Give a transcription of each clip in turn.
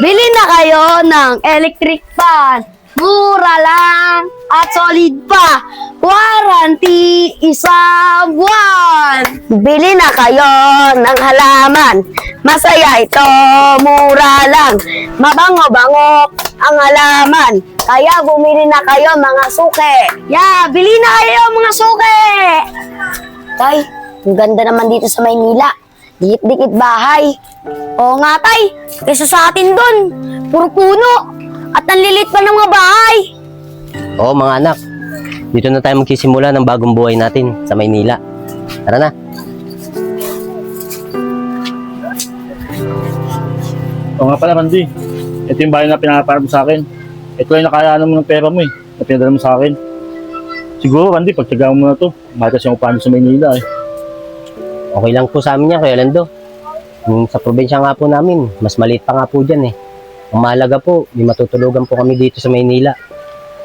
Bili na kayo ng electric fan. Mura lang at solid pa. Warranty, isang buwan. Bili na kayo ng halaman. Masaya ito, mura lang. Mabango-bango ang halaman. Kaya bumili na kayo mga suke. Bili na kayo mga suke. Tay, ang ganda naman dito sa Maynila. Dikit-dikit bahay. Oo nga, tay. Kesa sa atin dun. Puro puno. At ang lilit pa ng mga bahay. Oo mga anak, dito na tayo magsisimula ng bagong buhay natin sa Maynila. Tara na. Oo nga pala, Randy. Ito yung bahay na pinaparap mo sa akin. Ito ay nakayaan mo ng pera mo na pinadala mo sa akin. Siguro, Randy, pagtyagaan mo na to. Mahal kasi yung upahan sa Maynila eh. Okay lang po sa amin yan, Kuya Lando. Sa probinsya nga po namin, mas maliit pa nga po dyan eh. Ang mahalaga po, may matutulugan po kami dito sa Maynila.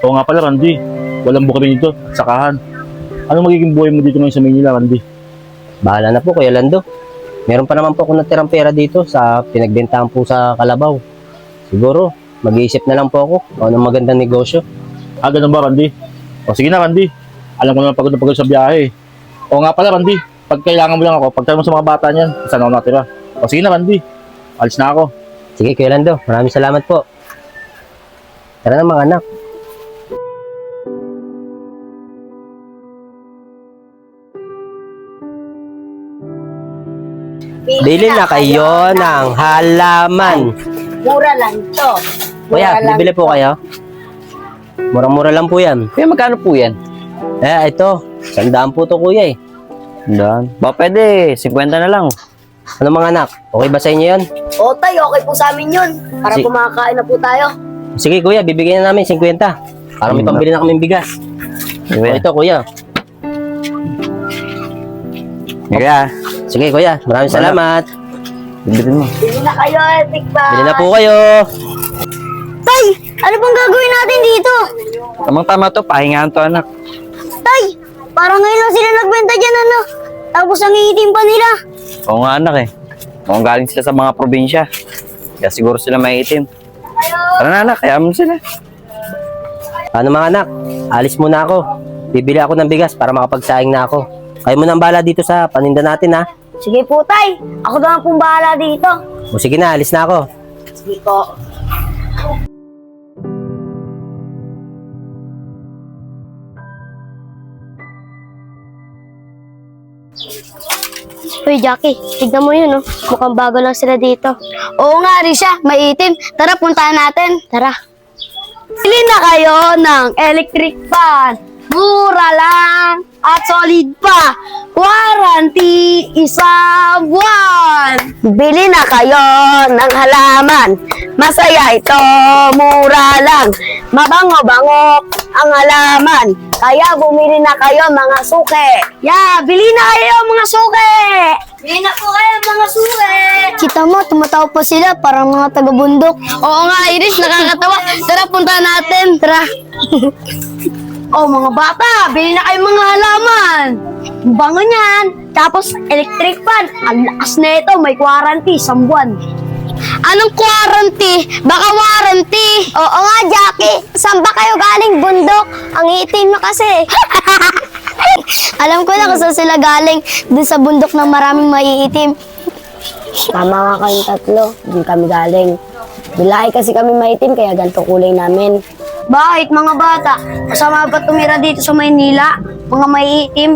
Oo nga pala, Randy. Walang bukid dito at sakahan. Ano magiging buhay mo dito ngayon sa Maynila, Randy? Bahala na po, Kuya Lando. Meron pa naman po akong natirang pera dito sa pinagbentahan po sa Kalabaw. Siguro, mag-iisip na lang po ako kung anong magandang negosyo. Ganun ba, Randy? O sige na, Randy. Alam ko naman pagod na pagod sa biyahe. Oo nga pala, Randy. Pag kailangan mo lang ako, pagtayo mo sa mga bata niyan, saan ako natira? O sige na, Randy. Alis na ako. Sige, Kuya Lando. Maraming salamat po. Tara na mga anak. Bili na kayo ng halaman. Mura lang to. Kuya, bibili po kayo? Murang-mura lang po yan. Kuya, magkano po yan? Ito. 100 po to kuya eh. Sandaan. Ba pwede, 50 na lang. Ano mga anak? Okay ba sa inyo yan? O tay, okay po sa amin yun. Para Si- kumakain na po tayo. Sige kuya, bibigyan na namin 50. Para may pambili na kaming bigas. O, ito kuya. Kuya, Sige kuya, maraming Wala. salamat. bibitin mo. Bili na kayo, electric fan. Bili na po kayo. Tay, ano bang gagawin natin dito? Tamang-tama to, pahingahan to anak. Tay, parang ngayon lang sila nagbenta dyan, ano? Tapos ang iitim pa nila. Oo nga anak eh. Mukhang galing sila sa mga probinsya. Kaya siguro sila maiitim. Tara na anak, kaya mo sila. Ano mga anak? Alis muna ako. Bibili ako ng bigas para makapagsaing na ako. Kayo muna ang bahala dito sa paninda natin ha. Sige po, tay. Ako na pong bahala dito. O sige na, alis na ako. Sige po. Uy, Jackie, tignan mo yun, oh. Mukhang bago lang sila dito. Oo nga, Risha, maitim. Tara, puntahan natin. Tara. Bili na kayo ng electric fan. Mura lang at solid pa. Warranty, isang buwan. Bili na kayo ng halaman. Masaya ito, mura lang. Mabango-bango ang halaman. Kaya bumili na kayo mga suke. Bili na kayo mga suke. Bili na po kayo mga suke. Kita mo, tumatawa pa sila parang mga taga-bundok. Oo nga, Iris, nakakatawa. Tara, punta natin. Tara. Oh, mga bata, bili na kayo mga halaman. Bango niyan. Tapos, electric fan. Ang lakas na ito, may warranty, 1 buwan. Anong warranty? Baka warranty. Oo nga, Jackie. Saan ba kayo galing, bundok? Ang itim na kasi. Alam ko na kung saan sila galing. Dun sa bundok ng maraming maiitim. Tama nga kayong tatlo. Dun kami galing. Bilahi kasi kami maitim, kaya ganito kulay namin. Bakit mga bata? Masama ba tumira dito sa Maynila? Mga maiitim?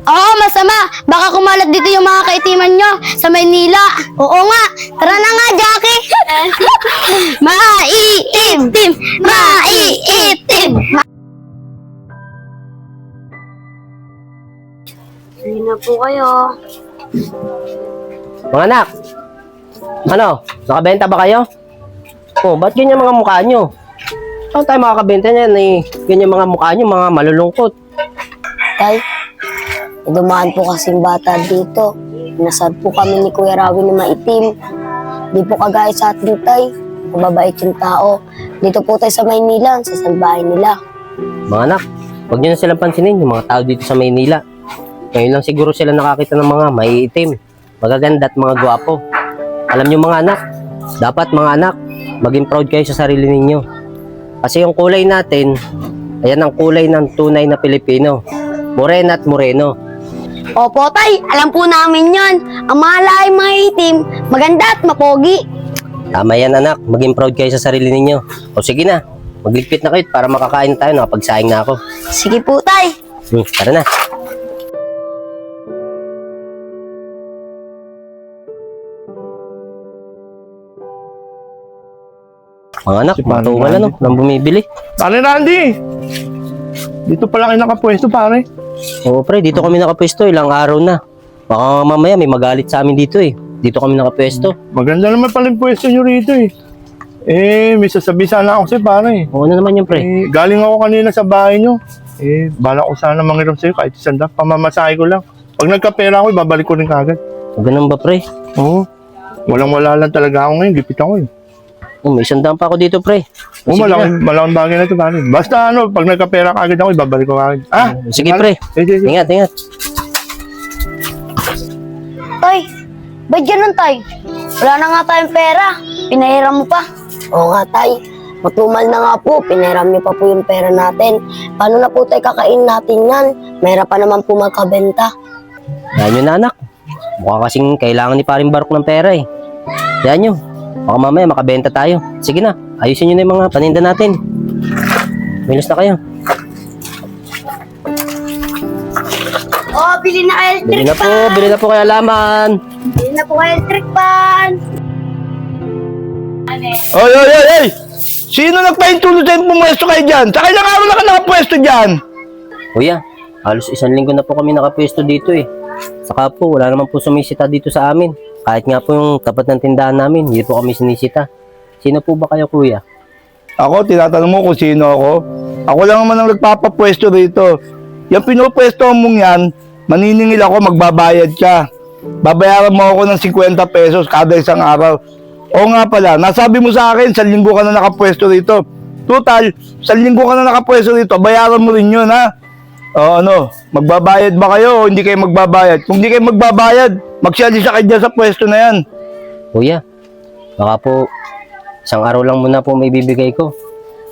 Oo, masama. Baka kumalat dito yung mga kaitiman nyo sa Maynila. Oo nga. Tara na nga, Jackie. Maiitim! Maiitim! Hindi na po kayo. Mga anak, ano? Nakabenta ba kayo? Oh, ba't ganyan mga mukha nyo? Saan tayo makakabenta niyan eh? Ganyan mga mukha nyo, mga malulungkot. Tay, dumaan po kasing bata dito. Nasad po kami ni Kuya Rawi na maitim. Di po kagaya sa atin, tay. Mababait yung tao. Dito po tayo sa Maynila, sa salbahay nila. Mga anak, huwag nyo na silang pansinin yung mga tao dito sa Maynila. Ngayon lang siguro sila nakakita ng mga maiitim, magaganda at mga gwapo. Alam nyo mga anak, dapat mga anak, maging proud kayo sa sarili ninyo. Kasi yung kulay natin, ayan ang kulay ng tunay na Pilipino. Morena at moreno. Opo, tay. Alam po namin yon. Ang mga lahi mga itim, maganda at mapogi. Tama yan anak, maging proud kayo sa sarili ninyo. O sige na, magligpit na kayo para makakain tayo, nakapagsaing na ako. Sige po, tay. Tara na. Mga anak, Si Paring matumal Randy. nang bumibili. Pare Randy! Dito pala kayo nakapwesto, pare. Oo pre, dito kami nakapwesto, ilang araw na. Baka mamaya may magalit sa amin dito eh. Dito kami nakapwesto. Maganda naman pala yung pwesto nyo rito eh. May sasabihin sana ako sa'yo, pare. Oo na naman yun pre. Galing ako kanina sa bahay nyo. Bala ko sana mangiram sa'yo kahit isang dap. Pamamasahe ko lang. Pag nagkapera ako, babalik ko rin kagad. O ganun ba pre? Oo. Walang-wala lang talaga ako ngayon. Gipit ako eh. May isang pa ako dito pre. Oo, Sige malaking bagay na ito, pare. Basta pag nagkapera kagad ako, babalik ko kagad. Sige pre. Sige. Ingat, ingat. Tay, ba't ganun, tay? Wala na nga tayong pera. Pinahiram mo pa. Oo nga, tay. Matumal na nga po. Pinahiram niyo pa po yung pera natin. Paano na po tayo kakain natin yan? Mayroon pa naman po magkabenta. Yan yun na anak. Mukha kasing kailangan ni paring Barok ng pera eh. Yan nyo. Baka mamaya makabenta tayo. Sige na, ayusin nyo na yung mga paninda natin. Milos na kayo. Oh, bili na kayo electric pan. Bili na po kaya laman. Bili na po kayo electric pan. Oy! Sino nagpahintulot sa'yo pumwesto kayo dyan? Sa kailang araw na ka nakapwesto dyan? Kuya, halos 1 linggo na po kami nakapwesto dito eh. Saka po, wala naman po sumisita dito sa amin. Kahit nga po yung tapat ng tindahan namin, hindi po kami sinisita. Sino po ba kayo kuya? Ako, tinatanong mo kung sino ako. Ako lang naman ang nagpapapwesto rito. Yung pinupwesto mong yan, maniningil ako, magbabayad ka. Babayaran mo ako ng 50 pesos kada isang araw. Oo nga pala, nasabi mo sa akin, 1 linggo ka na nakapwesto rito. Total, 1 linggo ka na nakapwesto rito, bayaran mo rin yun ha. O magbabayad ba kayo o hindi kayo magbabayad? Kung hindi kayo magbabayad, magsialis kayo dyan sa pwesto na yan. Kuya, baka po, isang araw lang muna po may bibigay ko.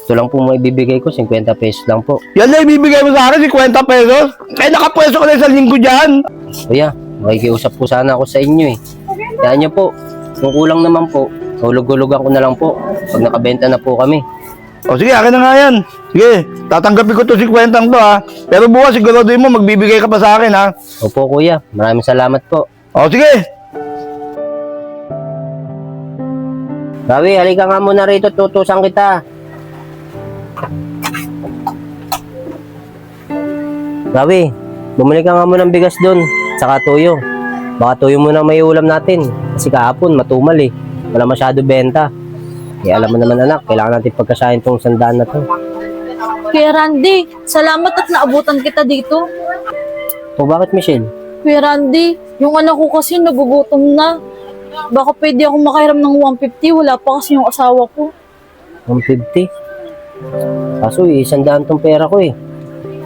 Ito lang po may bibigay ko, 50 pesos lang po. Yan lang ibibigay mo sa akin, 50 pesos? Kaya nakapwesto ka na 1 linggo dyan. Kuya, makikiusap po sana ako sa inyo eh. Kaya nyo po, kung kulang naman po, hulog-hulugan ko na lang po pag nakabenta na po kami. O sige, akin na nga yan. Sige, tatanggapin ko to 50 to ha. Pero bukas siguraduhin mo, magbibigay ka pa sa akin ha. Opo kuya, maraming salamat po. O sige. Rawi, halika nga muna rito, tutusan kita. Rawi, bumili ka nga muna ng bigas dun, saka tuyo. Baka tuyo muna may ulam natin. Kasi kahapon, matumal eh. Wala masyado benta. Kaya alam mo naman anak, kailangan natin pagkasahin tong 100 na to. Kuya Randy, salamat at naabutan kita dito. O bakit Michelle? Kuya Randy, yung anak ko kasi nagugutom na. Baka pwede akong makahiram ng 150, wala pa kasi yung asawa ko. 150? Kaso 100 tong pera ko eh.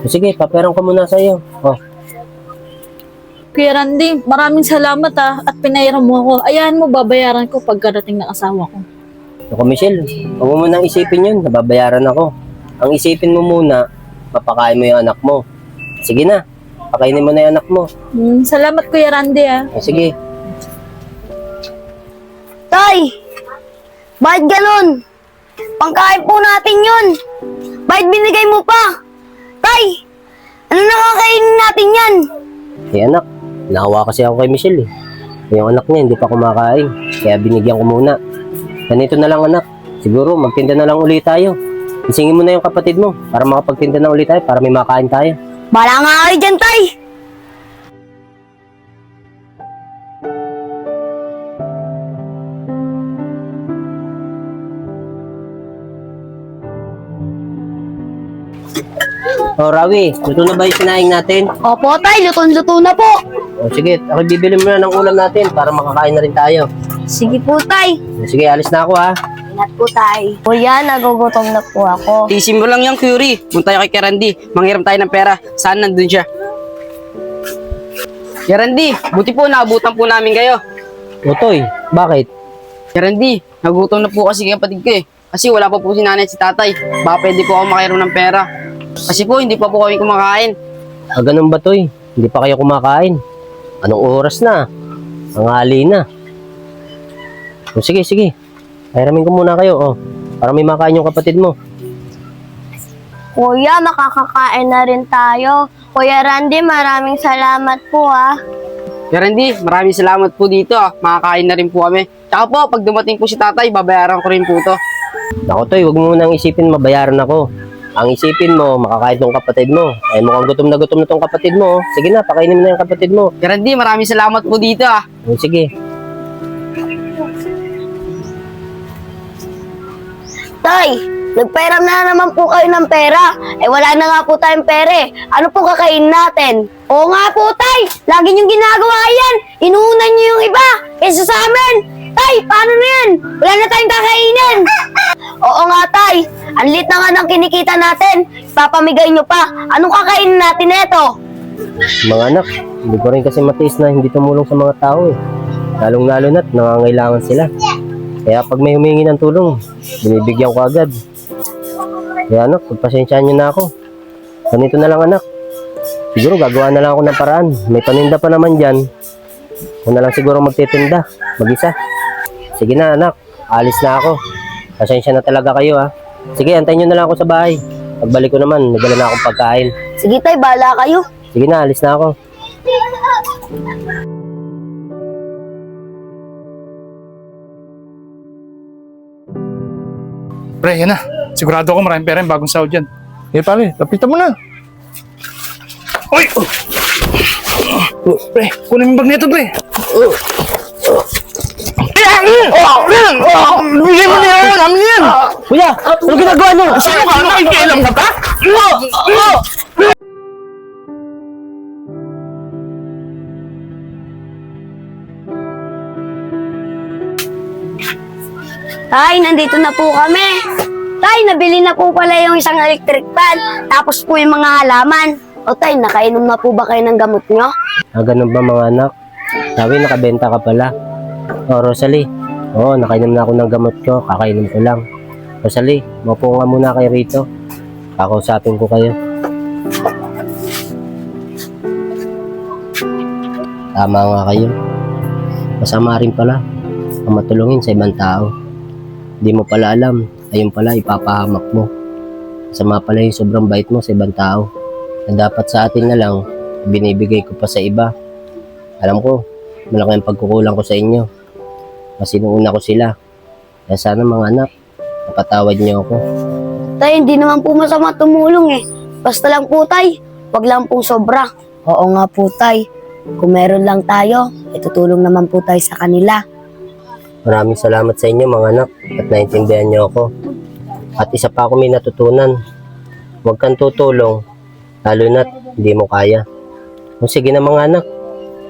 O sige, paperang ko muna sa iyo. Oh, Kuya Randy, maraming salamat at pinahiram mo ako. Ayahan mo, babayaran ko pagkarating ng asawa ko. ako Michelle, huwag mo muna isipin yun, nababayaran ako. Ang isipin mo muna, mapakain mo yung anak mo. Sige na, pakainin mo na yung anak mo. Salamat Kuya Randy O, sige. Tay, bakit ganun? Pangkain po natin yun. Bakit binigay mo pa? Tay, ano nakakainin natin yan? Anak, naawa kasi ako kay Michelle eh. Yung anak niya hindi pa kumakain, kaya binigyan ko muna. Ganito na lang anak, siguro magtinda na lang ulit tayo. Isingin mo na yung kapatid mo para makapagtinda na ulit tayo, para may makain tayo. Bala nga kayo dyan, tay. O Rawi, luto na ba yung sinaing natin? Opo, tay. Luto-luto na po. O sige, ako bibili mo na ng ulam natin para makakain na rin tayo. Sige po, tay. O, sige, alis na ako ha. Ingat po, tay. Kuya, nagugutom na po ako. Tiisin mo lang yung Curie. Punta tayo kay Randy. Manghiram tayo ng pera. Saan nandun siya? Randy, buti po naabutan po namin kayo. Utoy, bakit? Randy, Nagutom na po kasi kapatid ko eh. Kasi wala pa po si nanay at si tatay. Baka pwede po ako makairam ng pera. Kasi po, hindi pa po kami kumakain. Ganun ba, Toy? Hindi pa kayo kumakain. Anong oras na? Ang hali na. O, sige, sige. Hiramin ko muna kayo, para may makain yung kapatid mo. Kuya, makakakain na rin tayo. Kuya Randy, maraming salamat po Kuya Randy, maraming salamat po dito Makakain na rin po kami. Tsaka po, pag dumating po si tatay, babayaran ko rin po to. Ako, Toy, huwag mo nang isipin mabayaran ako. Ang isipin mo, makakain tong kapatid mo. Ay, mukhang gutom na tong kapatid mo. Sige na, pakainin mo na yung kapatid mo. Kuya Randy, maraming salamat po dito O, sige. Tay, nagpairam na naman po kayo ng pera. Eh wala na nga po tayong pera eh. Ano po kakain natin? Oo nga po, Tay. Lagi niyong ginagawa yan. Inuunan niyo yung iba kaysa sa amin. Tay, paano na yan? Wala na tayong kakainin. Oo nga, Tay. Ang lit na nga ng kinikita natin. Papamigay nyo pa. Anong kakainin natin neto? Mga anak, hindi ko rin kasi matiis na hindi tumulong sa mga tao eh. Lalong-lalo na't nangangailangan sila. Kaya pag may humingi ng tulong, binibigyan ko agad. Kaya anak, pagpasensyaan niyo na ako. Ganito na lang anak. Siguro gagawa na lang ako ng paraan. May paninda pa naman dyan. Ako na lang siguro magtitinda, mag-isa. Sige na anak, alis na ako. Pasensya na talaga kayo ha. Sige, antayin niyo na lang ako sa bahay. Pagbalik ko naman, nagdala na akong pagkain. Sige, Tay, bahala kayo. Sige na, alis na ako. Pre, yan na. Sigurado ako maraming pera yung bagong sahod yan. Eh pare, lapitan mo na. Uy! Pre, kunin mo yung bag nito, pre. Bigay mo na yan, namin yan. Kuya, ano ginagawa niyo? Sino ka? Nakikialam ka pa? Tay, nandito na po kami. Tay, nabili na po pala yung isang electric fan. Tapos po yung mga halaman. O Tay, nakainom na po ba kayo ng gamot nyo? Ganun ba mga anak? Sabi, nakabenta ka pala. Rosalie. Oo, nakainom na ako ng gamot ko. Kakainom ko lang. Rosalie, maupo nga muna kayo rito. Kakausapin ko kayo. Tama nga kayo. Masama rin pala ang matulungin sa ibang tao. Di mo pala alam, ayun pala ipapahamak mo. Masama pala yung sobrang bait mo sa ibang tao. Na dapat sa atin na lang, binibigay ko pa sa iba. Alam ko, malaki ang pagkukulang ko sa inyo. Kasi nuuna ko sila. Kaya sana mga anak, napatawad niyo ako. Tay, hindi naman po masama tumulong eh. Basta lang po, Tay. Wag lang pong sobra. Oo nga po, Tay. Kung meron lang tayo, itutulong naman po tayo sa kanila. Maraming salamat sa inyo mga anak at naintindihan niyo ako. At isa pa ako may natutunan. Huwag kang tutulong, lalo na't hindi mo kaya. Kung sige na mga anak,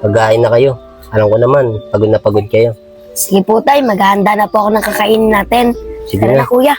mag-ain na kayo. Alam ko naman, pagod na pagod kayo. Sige po, Tay. Maghahanda na po ako ng kakainin natin. Sige Tara na. na, Kuya.